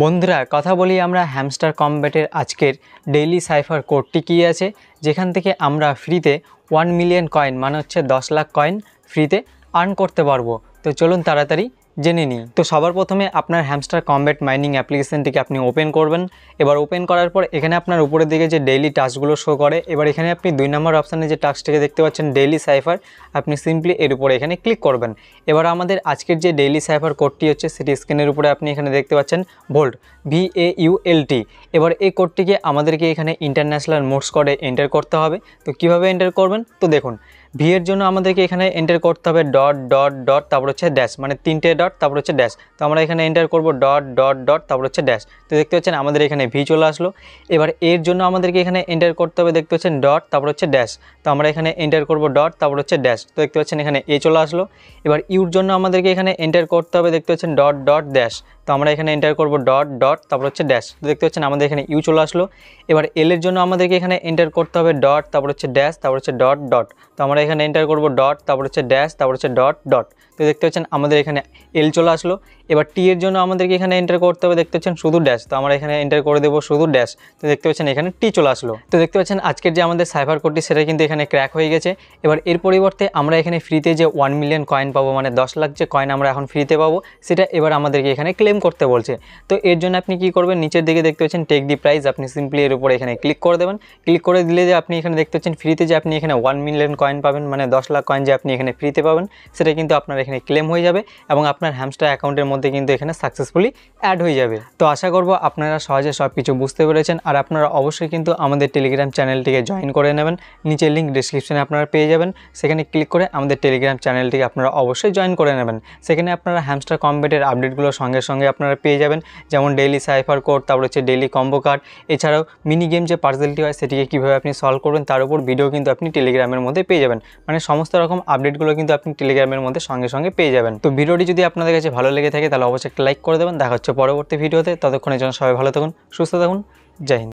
বন্ধুরা কথা বলি আমরা হ্যামস্টার কমব্যাটের আজকের ডেইলি সাইফার কোডটি কী আছে, যেখান থেকে আমরা ফ্রিতে 1 মিলিয়ন কয়েন মানে হচ্ছে 10 লাখ কয়েন ফ্রিতে আর্ন করতে পারবো। তো চলুন তাড়াতাড়ি জেনে নিই। তো সবার প্রথমে আপনার হ্যামস্টার কমব্যাট মাইনিং অ্যাপ্লিকেশনটিকে আপনি ওপেন করবেন। এবার ওপেন করার পর এখানে আপনার উপরের দিকে যে ডেইলি টাস্কগুলো শো করে, এবার এখানে আপনি 2 নম্বর অপশানে যে টাস্কটিকে দেখতে পাচ্ছেন ডেইলি সাইফার, আপনি সিম্পলি এর উপরে এখানে ক্লিক করবেন। এবার আমাদের আজকের যে ডেইলি সাইফার কোডটি হচ্ছে সেটি স্ক্রিনের উপরে আপনি এখানে দেখতে পাচ্ছেন ভোল্ট, VAULT। এবার এই কোডটিকে আমাদেরকে এখানে ইন্টারন্যাশনাল মোডস কোডে এন্টার করতে হবে। তো কীভাবে এন্টার করবেন, তো দেখুন ভি এর জন্য আমাদেরকে এখানে এন্টার করতে হবে ডট ডট ডট, তারপর হচ্ছে ড্যাশ, মানে 3টে ডট তারপর হচ্ছে ড্যাশ। তো আমরা এখানে এন্টার করব ডট ডট ডট তারপর হচ্ছে ড্যাশ। তো দেখতে পাচ্ছেন আমাদের এখানে ভি চলে আসলো। এবার এর জন্য আমাদেরকে এখানে এন্টার করতে হবে, দেখতে পাচ্ছেন ডট তারপর হচ্ছে ড্যাশ। তো আমরা এখানে এন্টার করব ডট তারপর হচ্ছে ড্যাশ। তো দেখতে পাচ্ছেন এখানে এ চলে আসলো। এবার ইউর জন্য আমাদেরকে এখানে এন্টার করতে হবে, দেখতে পাচ্ছেন ডট ডট ড্যাশ। তো আমরা এখানে এন্টার করব ডট ডট তারপর হচ্ছে ড্যাশ। তো দেখতে পাচ্ছেন আমাদের এখানে ইউ চলে আসলো। এবার এল এর জন্য আমাদেরকে এখানে এন্টার করতে হবে ডট তারপর হচ্ছে ড্যাশ তারপর হচ্ছে ডট ডট। তো আমরা এখানে এন্টার করব ডট তারপর হচ্ছে ড্যাশ তারপর হচ্ছে ডট ডট। তো দেখতে পাচ্ছেন আমাদের এখানে এল চলে আসলো। এবার টি এর জন্য আমাদেরকে এখানে এন্টার করতে হবে, দেখতে পাচ্ছেন শুধু ড্যাশ। তো আমরা এখানে এন্টার করে দেবো শুধু ড্যাশ। তো দেখতে পাচ্ছেন এখানে টি চলে আসলো। তো দেখতে পাচ্ছেন আজকের যে আমাদের সাইফার কোডটি সেটা কিন্তু এখানে ক্র্যাক হয়ে গেছে। এবার এর পরিবর্তে আমরা এখানে ফ্রিতে যে 1 মিলিয়ন কয়েন পাবো, মানে 10 লাখ যে কয়েন আমরা এখন ফ্রিতে পাবো, সেটা এবার আমাদেরকে এখানে ক্লেম করতে বলছে। তো এর জন্য আপনি কি করবেন, নিচের দিকে দেখতে পাচ্ছেন টেক দি প্রাইজ, আপনি সিম্পলি এর উপরে এখানে ক্লিক করে দেবেন। ক্লিক করে দিলে যে আপনি এখানে দেখতে পাচ্ছেন ফ্রিতে যে আপনি এখানে 1 মিলিয়ন কয়েন পাবেন, মানে 10 লাখ কয়েন যে আপনি এখানে ফ্রিতে পাবেন, সেটা কিন্তু আপনার এখানে ক্লেম হয়ে যাবে এবং আপনার হ্যামস্টার অ্যাকাউন্টের মধ্যে কিন্তু এখানে সাকসেসফুলি অ্যাড হয়ে যাবে। তো আশা করব আপনারা সহজে সব কিছু বুঝতে পেরেছেন। আর আপনারা অবশ্যই কিন্তু আমাদের টেলিগ্রাম চ্যানেলটিকে জয়েন করে নেবেন। নিচের লিঙ্ক ডিসক্রিপশনে আপনারা পেয়ে যাবেন, সেখানে ক্লিক করে আমাদের টেলিগ্রাম চ্যানেলটিকে আপনারা অবশ্যই জয়েন করে নেবেন। সেখানে আপনারা হ্যামস্টার কমব্যাটের আপডেটগুলো সঙ্গে সঙ্গে আপনারা পেয়ে যাবেন, যেমন ডেইলি সাইফার কোড, তারপর হচ্ছে ডেইলি কম্বো কার্ড, এছাড়াও মিনি গেম যে পার্সেলটি হয় সেটিকে কীভাবে আপনি সলভ করবেন তার উপর ভিডিও কিন্তু আপনি টেলিগ্রামের মধ্যে পেয়ে যাবেন। মানে সমস্ত রকম আপডেটগুলো কিন্তু আপনি টেলিগ্রামের মধ্যে সঙ্গে সঙ্গে পেয়ে যাবেন। তো ভিডিওটি যদি আপনাদের কাছে ভালো লেগে থাকে তাহলে অবশ্যই একটা লাইক করে দেবেন। দেখা হচ্ছে পরবর্তী ভিডিওতে। ততক্ষণের জন্য সবাই ভালো থাকুন, সুস্থ থাকুন, জয় হিন্দ।